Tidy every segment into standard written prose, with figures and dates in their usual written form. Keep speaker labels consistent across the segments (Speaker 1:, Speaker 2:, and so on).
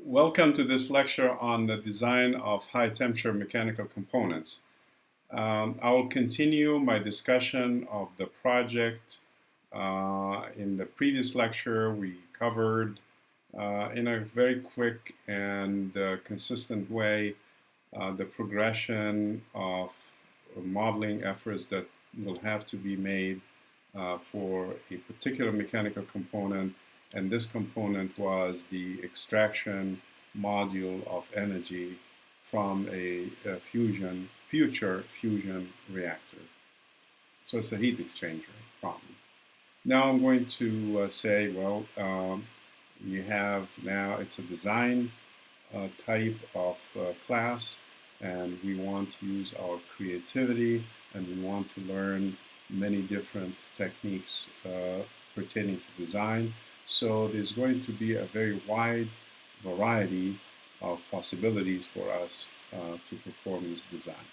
Speaker 1: Welcome to this lecture on the design of high temperature mechanical components. I will continue my discussion of the project. In the previous lecture, we covered in a very quick and consistent way the progression of modeling efforts that will have to be made for a particular mechanical component, and this component was the extraction module of energy from a future fusion reactor. So it's a heat exchanger problem. Now I'm going to say, well, you have now, it's a design type of class, and we want to use our creativity, and we want to learn many different techniques pertaining to design. So there's going to be a very wide variety of possibilities for us to perform this design.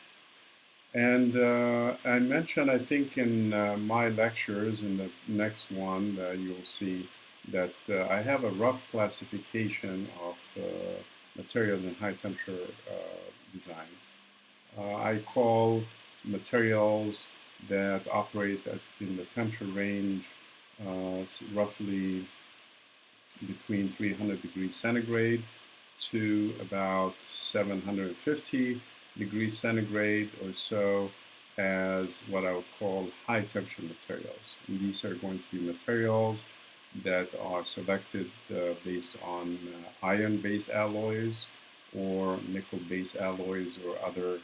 Speaker 1: And I mentioned, I think in my lectures, in the next one, you'll see that I have a rough classification of materials in high temperature designs. I call materials that operate in the temperature range roughly between 300 degrees centigrade to about 750 degrees centigrade or so as what I would call high temperature materials. And these are going to be materials that are selected based on iron-based alloys or nickel-based alloys or other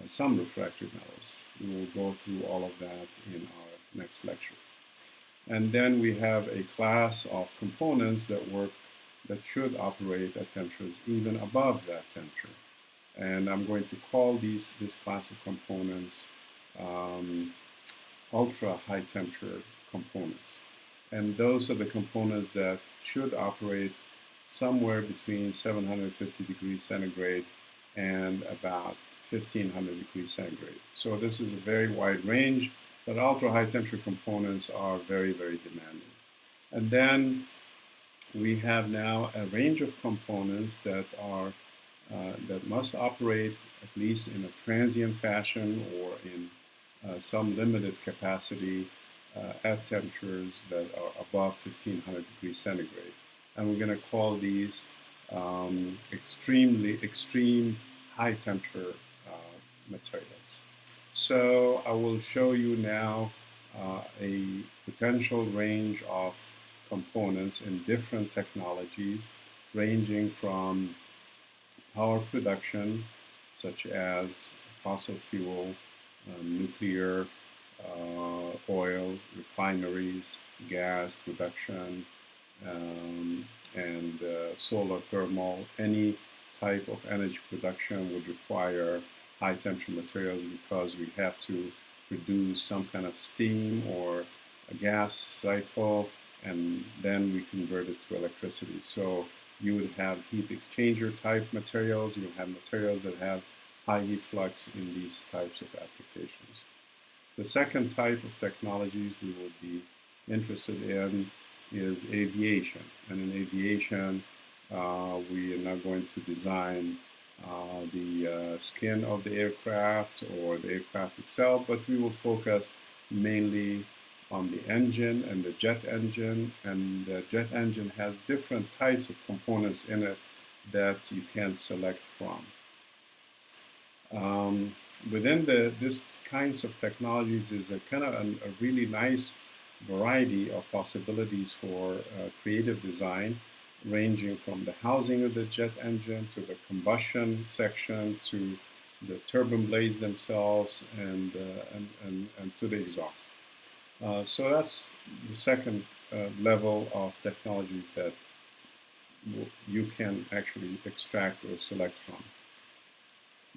Speaker 1: some refractory metals. We will go through all of that in our next lecture. And then we have a class of components that should operate at temperatures even above that temperature. And I'm going to call this class of components ultra high temperature components. And those are the components that should operate somewhere between 750 degrees centigrade and about 1500 degrees centigrade. So this is a very wide range, but ultra high temperature components are very, very demanding. And then we have now a range of components that are that must operate at least in a transient fashion or in some limited capacity at temperatures that are above 1500 degrees centigrade. And we're going to call these extreme high temperature materials. So I will show you now a potential range of components in different technologies, ranging from power production, such as fossil fuel, nuclear, oil, refineries, gas production, and solar thermal. Any type of energy production would require high temperature materials because we have to produce some kind of steam or a gas cycle, and then we convert it to electricity. So you would have heat exchanger type materials, you would have materials that have high heat flux in these types of applications. The second type of technologies we will be interested in is aviation. And in aviation, we are not going to design the skin of the aircraft or the aircraft itself, but we will focus mainly on the engine and the jet engine. And the jet engine has different types of components in it that you can select from. Within this kinds of technologies is a kind of a really nice variety of possibilities for creative design, ranging from the housing of the jet engine to the combustion section to the turbine blades themselves and to the exhaust. So that's the second level of technologies that you can actually extract or select from.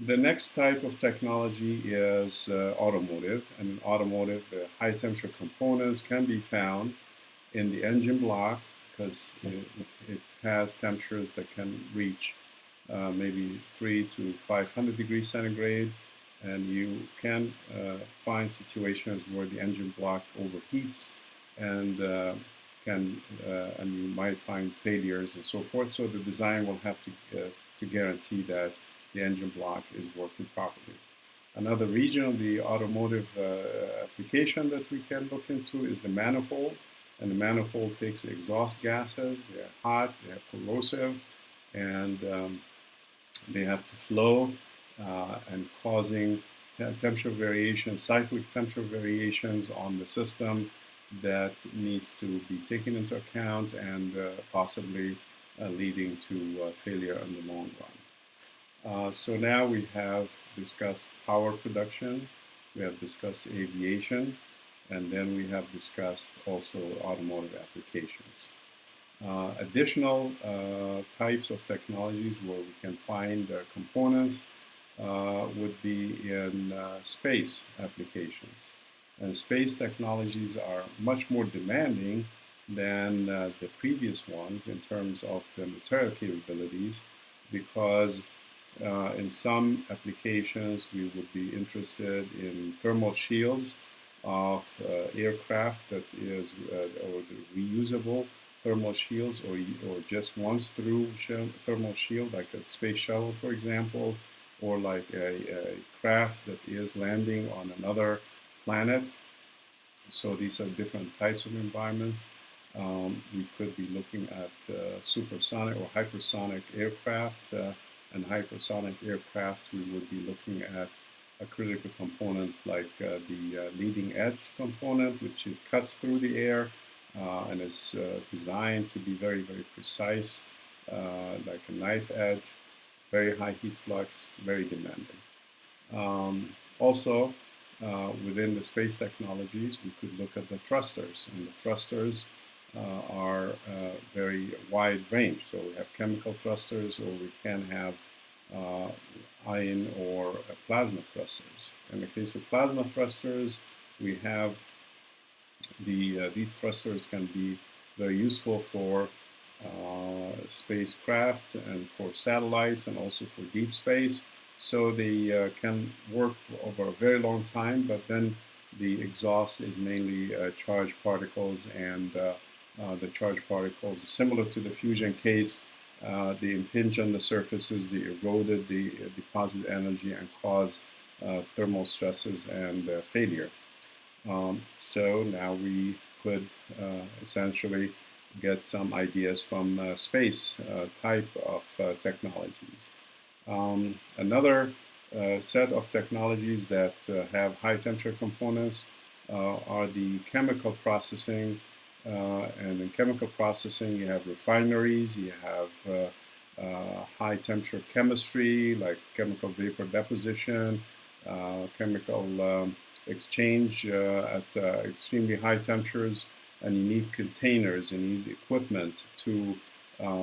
Speaker 1: The next type of technology is automotive. And in automotive, the high temperature components can be found in the engine block because it has temperatures that can reach maybe 300 to 500 degrees centigrade. And you can find situations where the engine block overheats and and you might find failures and so forth. So the design will have to guarantee that the engine block is working properly. Another region of the automotive application that we can look into is the manifold. And the manifold takes exhaust gases. They're hot, they're corrosive, and they have to flow and causing temperature variations, cyclic temperature variations on the system that needs to be taken into account and possibly leading to failure in the long run. So now we have discussed power production, we have discussed aviation, and then we have discussed also automotive applications. Additional types of technologies where we can find components would be in space applications. And space technologies are much more demanding than the previous ones in terms of the material capabilities, because in some applications we would be interested in thermal shields of aircraft that is or the reusable thermal shields, or just once through thermal shield, like a space shuttle, for example, or like a craft that is landing on another planet. So these are different types of environments. We could be looking at supersonic or hypersonic aircraft. And hypersonic aircraft, we would be looking at a critical component like the leading edge component, which it cuts through the air and is designed to be very, very precise, like a knife edge, very high heat flux, very demanding. Also, within the space technologies, we could look at the thrusters, and the thrusters are very wide range. So we have chemical thrusters, or we can have ion or plasma thrusters. In the case of plasma thrusters, we have these thrusters can be very useful for spacecraft and for satellites and also for deep space. So they can work over a very long time, but then the exhaust is mainly charged particles, and the charged particles, similar to the fusion case, they impinge on the surfaces, they eroded, they deposit energy and cause thermal stresses and failure. So now we could essentially get some ideas from space type of technologies. Another set of technologies that have high temperature components are the chemical processing. And in chemical processing, you have refineries, you have high temperature chemistry like chemical vapor deposition, chemical exchange at extremely high temperatures, and you need containers, you need equipment to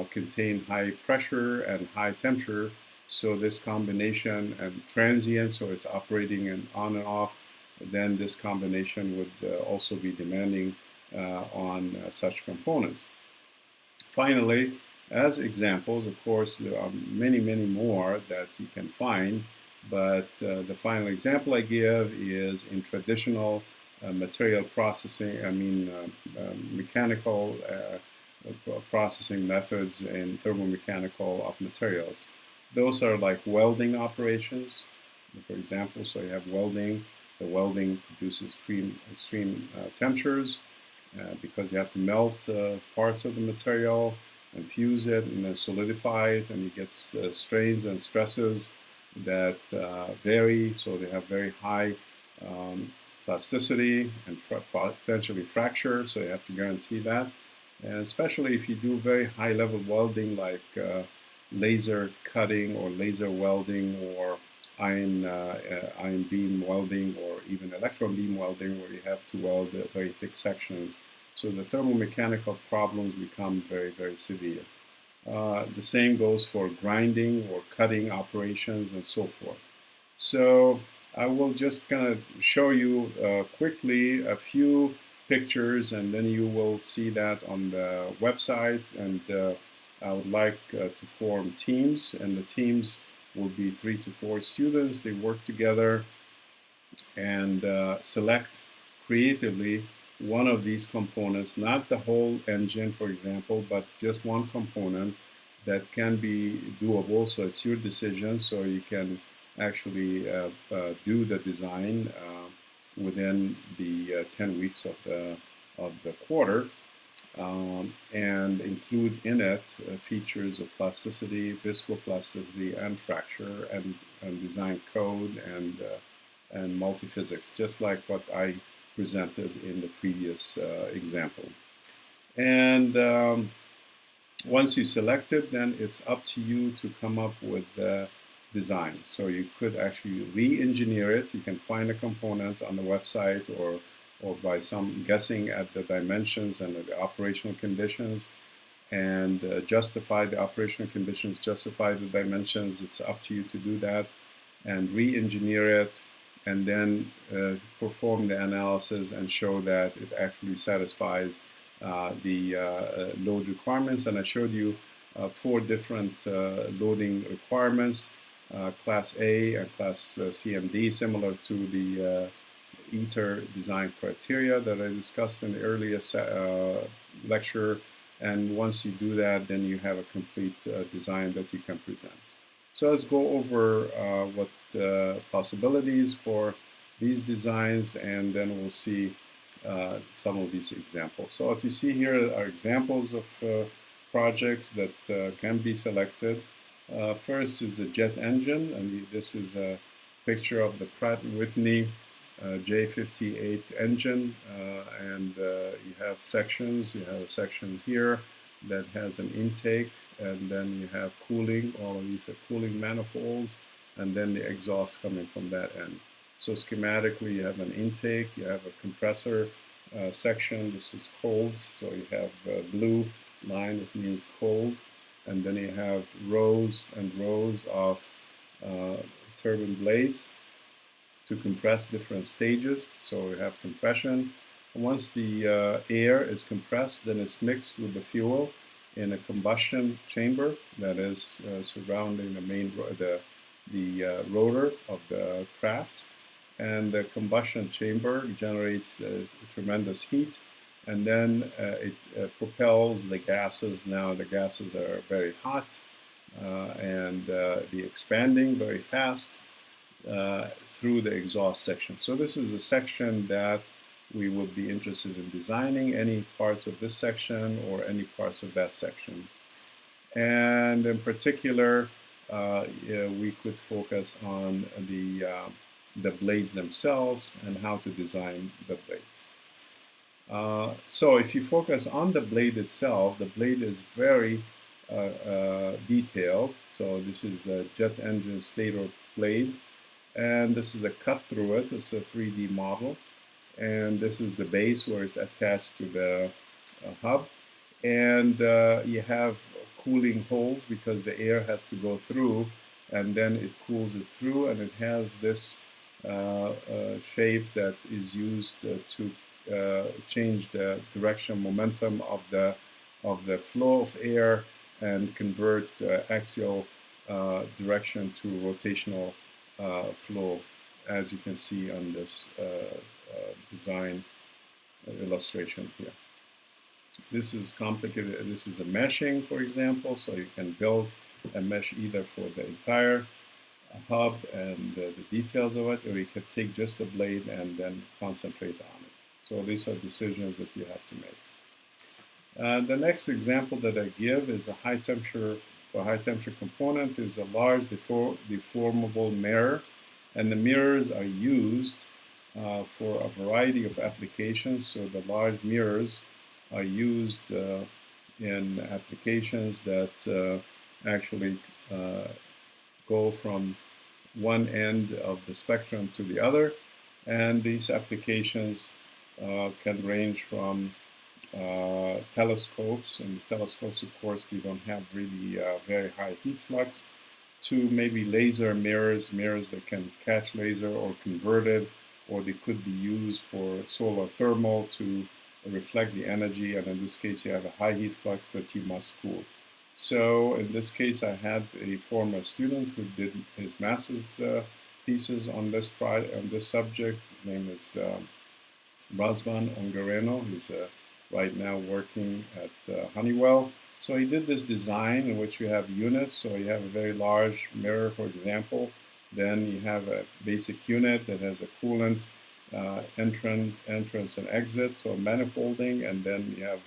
Speaker 1: contain high pressure and high temperature. So this combination and transient, so it's operating on and off, then this combination would also be demanding on such components. Finally, as examples, of course, there are many, many more that you can find, but the final example I give is in traditional material processing, mechanical processing methods in thermomechanical of materials. Those are like welding operations, for example. So you have welding. The welding produces extreme temperatures because you have to melt parts of the material and fuse it and then solidify it, and it gets strains and stresses that vary. So they have very high plasticity and potentially fracture, so you have to guarantee that. And especially if you do very high level welding like laser cutting or laser welding or iron beam welding or even electron beam welding, where you have to weld very thick sections. So the thermomechanical problems become very, very severe. The same goes for grinding or cutting operations and so forth. So I will just kind of show you quickly a few pictures, and then you will see that on the website. And I would like to form teams, and the teams will be 3 to 4 students. They work together and select creatively one of these components, not the whole engine, for example, but just one component that can be doable. So it's your decision. So you can actually do the design within the 10 weeks of the quarter, and include in it features of plasticity, viscoplasticity, and fracture, and design code and multiphysics, just like what I presented in the previous example. And once you select it, then it's up to you to come up with the design. So you could actually re-engineer it. You can find a component on the website or by some guessing at the dimensions and the operational conditions, and justify the operational conditions, justify the dimensions. It's up to you to do that and re-engineer it, and then perform the analysis and show that it actually satisfies the load requirements. And I showed you 4 different loading requirements, Class A and Class CMD, similar to the ITER design criteria that I discussed in the earlier lecture. And once you do that, then you have a complete design that you can present. So let's go over what possibilities for these designs, and then we'll see some of these examples. So what you see here are examples of projects that can be selected. First is the jet engine, and this is a picture of the Pratt & Whitney J58 engine, and you have sections. You have a section here that has an intake, and then you have cooling. All of these are cooling manifolds, and then the exhaust coming from that end. So schematically, you have an intake, you have a compressor section. This is cold, so you have a blue line, which means cold, and then you have rows and rows of turbine blades to compress different stages. So we have compression. Once the air is compressed, then it's mixed with the fuel in a combustion chamber that is surrounding the main rotor of the craft. And the combustion chamber generates tremendous heat, and then it propels the gases. Now the gases are very hot, and they're expanding very fast through the exhaust section. So this is the section that we would be interested in designing, any parts of this section or any parts of that section. And in particular, we could focus on the blades themselves and how to design the blades. So if you focus on the blade itself, the blade is very detailed. So this is a jet engine stator blade, and this is a cut through it. It's a 3D model, and this is the base where it's attached to the hub, and you have cooling holes because the air has to go through, and then it cools it through, and it has this shape that is used to change the direction momentum of the flow of air and convert axial direction to rotational flow, as you can see on this design illustration here. This is complicated. This is the meshing, for example, so you can build a mesh either for the entire hub and the details of it, or you could take just the blade and then concentrate on it. So these are decisions that you have to make. The next example that I give is a high temperature component is a large deformable mirror, and the mirrors are used for a variety of applications. So the large mirrors are used in applications that actually go from one end of the spectrum to the other, and these applications can range from telescopes, and telescopes, of course, they don't have really very high heat flux, to maybe laser mirrors that can catch laser or convert it, or they could be used for solar thermal to reflect the energy, and in this case you have a high heat flux that you must cool. So in this case I had a former student who did his master's thesis on this subject. His name is Razvan Ungareno. He's right now working at Honeywell. So he did this design in which you have units. So you have a very large mirror, for example. Then you have a basic unit that has a coolant entrance and exit, so manifolding. And then you have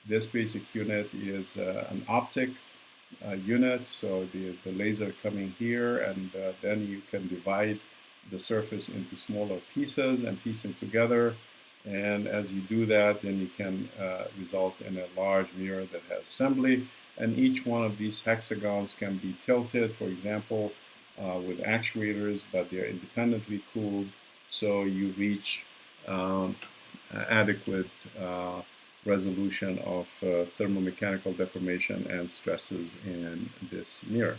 Speaker 1: this basic unit is an optic unit, so the laser coming here, and then you can divide the surface into smaller pieces and piece them together. And as you do that, then you can result in a large mirror that has assembly. And each one of these hexagons can be tilted, for example, with actuators, but they're independently cooled, so you reach adequate resolution of thermomechanical deformation and stresses in this mirror.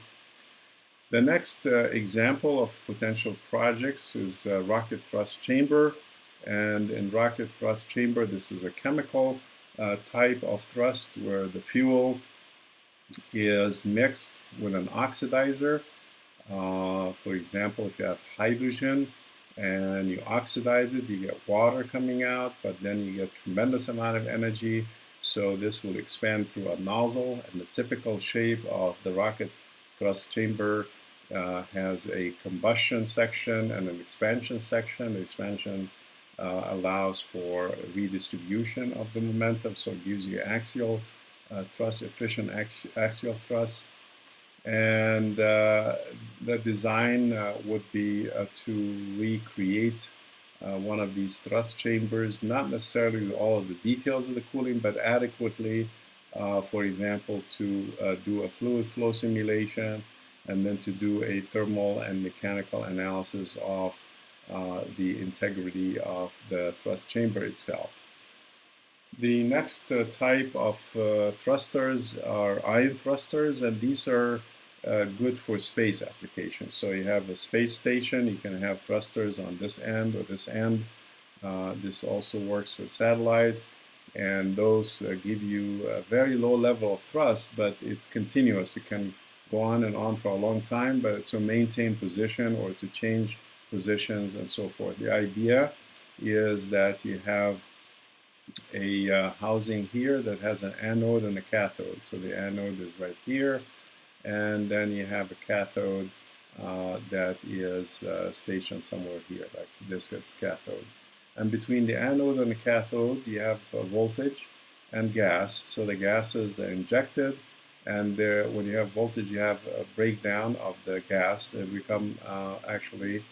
Speaker 1: The next example of potential projects is rocket thrust chamber. And in rocket thrust chamber, this is a chemical type of thrust where the fuel is mixed with an oxidizer. For example, if you have hydrogen and you oxidize it, you get water coming out, but then you get tremendous amount of energy. So this will expand through a nozzle, and the typical shape of the rocket thrust chamber has a combustion section and an expansion section. The expansion allows for redistribution of the momentum, so it gives you axial thrust, efficient axial thrust. And the design would be to recreate one of these thrust chambers, not necessarily with all of the details of the cooling, but adequately, for example, to do a fluid flow simulation, and then to do a thermal and mechanical analysis of the integrity of the thrust chamber itself. The next type of thrusters are ion thrusters, and these are good for space applications. So you have a space station, you can have thrusters on this end or this end. This also works with satellites, and those give you a very low level of thrust, but it's continuous. It can go on and on for a long time, but to maintain position or to change positions and so forth. The idea is that you have a housing here that has an anode and a cathode. So the anode is right here, and then you have a cathode that is stationed somewhere here, like this is cathode. And between the anode and the cathode, you have voltage and gas. So the gases are injected, and when you have voltage, you have a breakdown of the gas. They become actually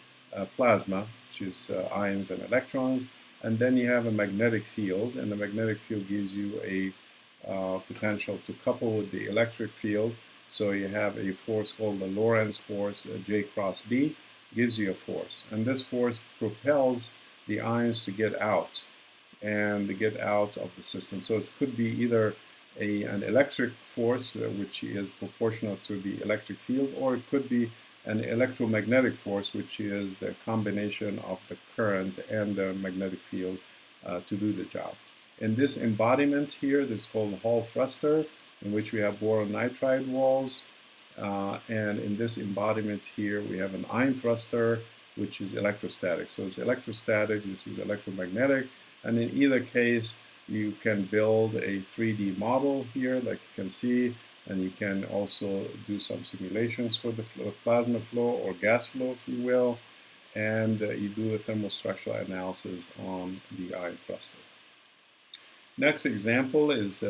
Speaker 1: plasma, which is ions and electrons. And then you have a magnetic field, and the magnetic field gives you a potential to couple with the electric field. So you have a force called the Lorentz force, J cross B, gives you a force. And this force propels the ions to get out, and to get out of the system. So it could be either an electric force, which is proportional to the electric field, or it could be an electromagnetic force, which is the combination of the current and the magnetic field to do the job. In this embodiment here, this is called the Hall thruster, in which we have boron nitride walls. And in this embodiment here, we have an ion thruster, which is electrostatic. So it's electrostatic, this is electromagnetic. And in either case, you can build a 3D model here, like you can see, and you can also do some simulations for the plasma flow or gas flow, if you will, and you do a thermostructural analysis on the ion thruster. Next example is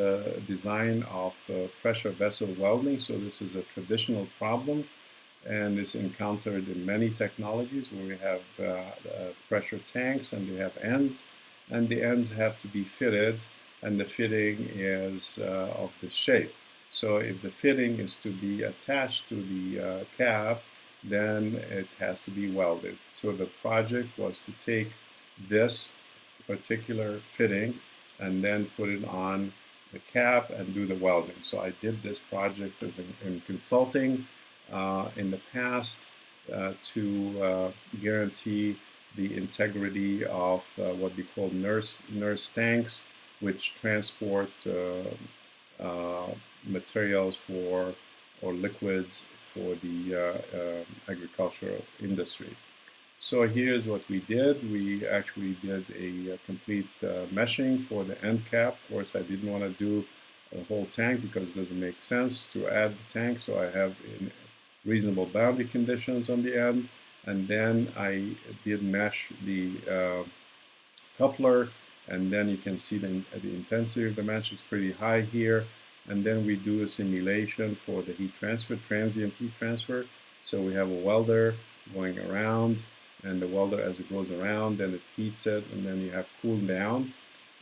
Speaker 1: design of pressure vessel welding. So this is a traditional problem, and it's encountered in many technologies where we have pressure tanks and they have ends, and the ends have to be fitted, and the fitting is of the shape. So if the fitting is to be attached to the cap, then it has to be welded. So the project was to take this particular fitting and then put it on the cap and do the welding. So I did this project as in consulting in the past to guarantee the integrity of what we call nurse tanks, which transport materials or liquids for the agricultural industry. So here's what we did. We actually did a complete meshing for the end cap. Of course, I didn't want to do a whole tank because it doesn't make sense to add the tank. So I have in reasonable boundary conditions on the end. And then I did mesh the coupler, and then you can see the intensity of the mesh is pretty high here. And then we do a simulation for the heat transfer, transient heat transfer. So we have a welder going around, and the welder, as it goes around, then it heats it, and then you have cool down.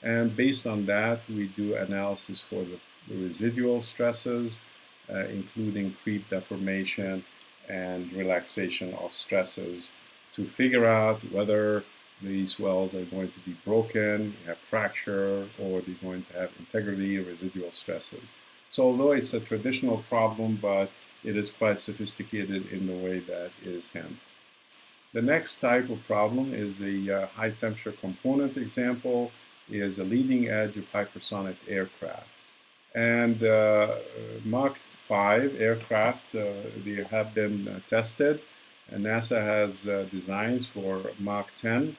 Speaker 1: And based on that, we do analysis for the residual stresses, including creep deformation and relaxation of stresses, to figure out whether these wells are going to be broken, have fracture, or they're going to have integrity or residual stresses. So although it's a traditional problem, but it is quite sophisticated in the way that it is handled. The next type of problem is the high temperature component example, is a leading edge of hypersonic aircraft. And Mach 5 aircraft, they have been tested, and NASA has designs for Mach 10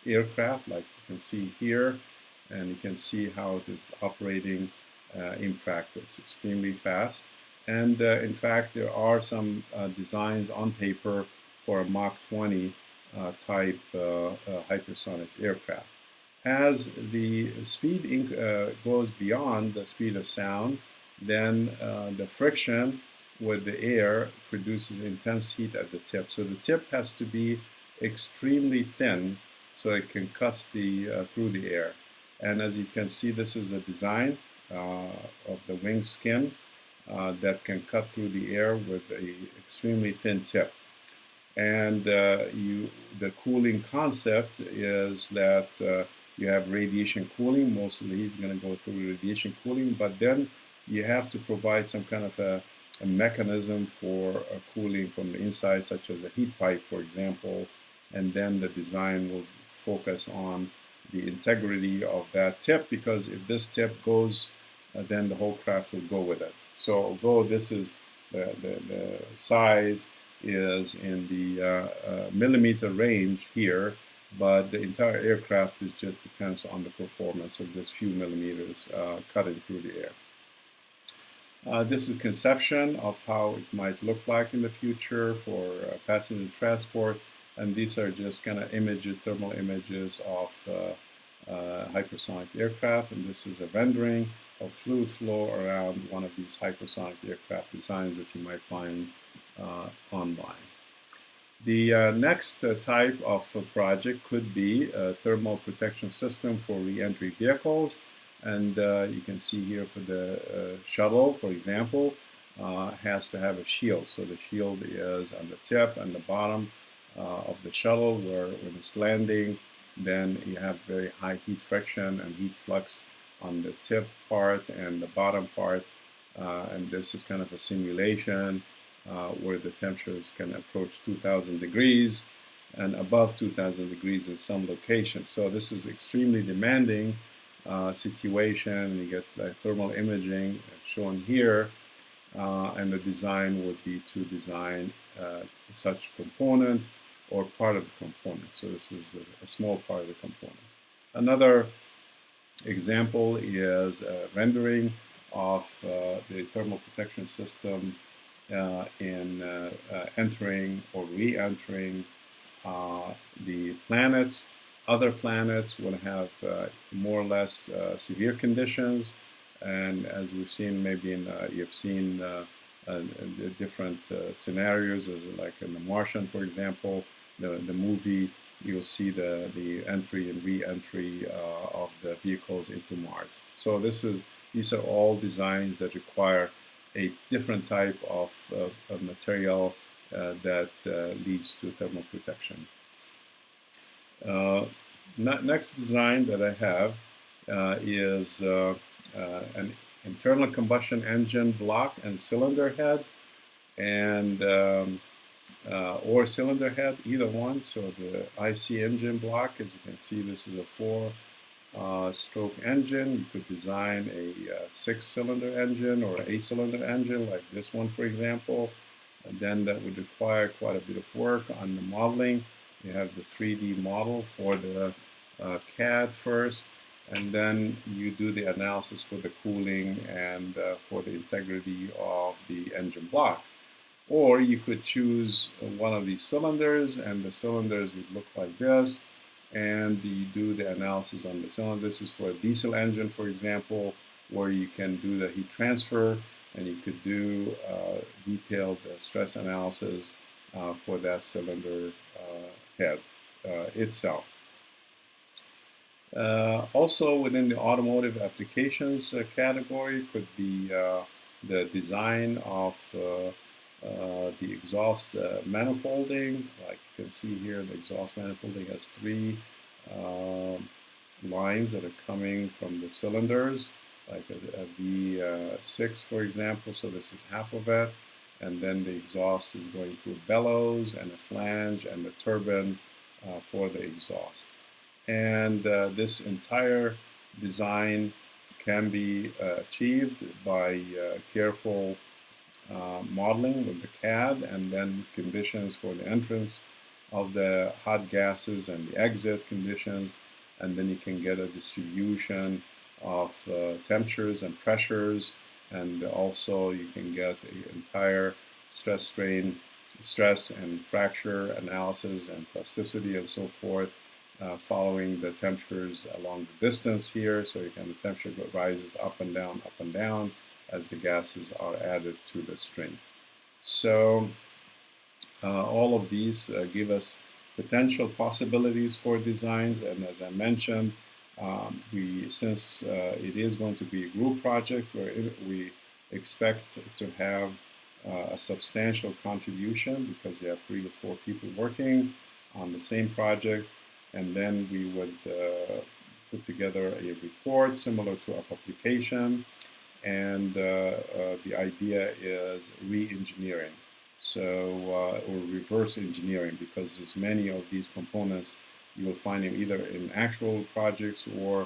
Speaker 1: aircraft, like you can see here, and you can see how it is operating in practice, extremely fast. And in fact, there are some designs on paper for a Mach 20 type hypersonic aircraft. As the speed goes beyond the speed of sound, then the friction with the air produces intense heat at the tip. So the tip has to be extremely thin so it can cut through the air. And as you can see, this is a design of the wing skin that can cut through the air with an extremely thin tip. And the cooling concept is that you have radiation cooling. Most of the heat is going to go through radiation cooling, but then you have to provide some kind of a mechanism for cooling from the inside, such as a heat pipe, for example, and then the design will focus on the integrity of that tip, because if this tip goes, then the whole craft will go with it. So although this is the size is in the millimeter range here, but the entire aircraft is just depends on the performance of this few millimeters cutting through the air. This is a conception of how it might look like in the future for passenger transport, and these are just kind of images, thermal images of hypersonic aircraft, and this is a rendering of fluid flow around one of these hypersonic aircraft designs that you might find online. The next type of project could be a thermal protection system for re-entry vehicles, and you can see here for the shuttle, for example, has to have a shield. So the shield is on the tip and the bottom of the shuttle, where when it's landing, then you have very high heat friction and heat flux on the tip part and the bottom part, and this is kind of a simulation where the temperatures can approach 2000 degrees and above 2000 degrees in some locations. So this is extremely demanding situation. You get like thermal imaging shown here, and the design would be to design such component or part of the component. So this is a small part of the component. Another example is a rendering of the thermal protection system in entering or re-entering the planets. Other planets will have more or less severe conditions, and as we've seen, maybe you've seen the different scenarios, like in The Martian, for example, the movie, you'll see the entry and re-entry of the vehicles into Mars. So these are all designs that require a different type of material that leads to thermal protection. Next design that I have is an internal combustion engine block and cylinder head, and or cylinder head, either one. So the IC engine block, as you can see, this is a 4-stroke engine. You could design a 6-cylinder engine or an 8-cylinder engine, like this one, for example. And then that would require quite a bit of work on the modeling. You have the 3D model for the CAD first, and then you do the analysis for the cooling and for the integrity of the engine block. Or you could choose one of these cylinders, and the cylinders would look like this, and you do the analysis on the cylinder. This is for a diesel engine, for example, where you can do the heat transfer, and you could do detailed stress analysis for that cylinder head itself. Also within the automotive applications category could be the design of the exhaust manifolding. Like you can see here, the exhaust manifolding has three lines that are coming from the cylinders, like a V6 for example, so this is half of it, and then the exhaust is going through bellows and a flange and the turbine for the exhaust. And this entire design can be achieved by careful modeling with the CAD, and then conditions for the entrance of the hot gases and the exit conditions, and then you can get a distribution of temperatures and pressures, and also you can get an entire stress, strain, stress and fracture analysis and plasticity and so forth, following the temperatures along the distance here. So you can, the temperature rises up and down as the gases are added to the string. So all of these give us potential possibilities for designs, and as I mentioned, since it is going to be a group project where we expect to have a substantial contribution, because you have 3 to 4 people working on the same project, and then we would put together a report similar to a publication, and the idea is re-engineering, or reverse engineering, because there's many of these components you will find them either in actual projects, or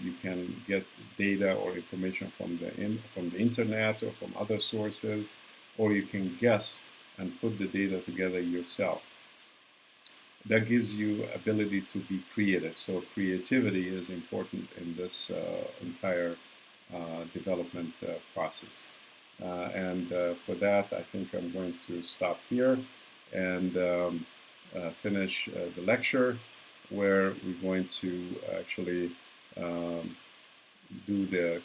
Speaker 1: you can get data or information from the internet or from other sources, or you can guess and put the data together yourself. That gives you ability to be creative. So creativity is important in this entire development process. And for that, I think I'm going to stop here and finish the lecture, where we're going to actually do the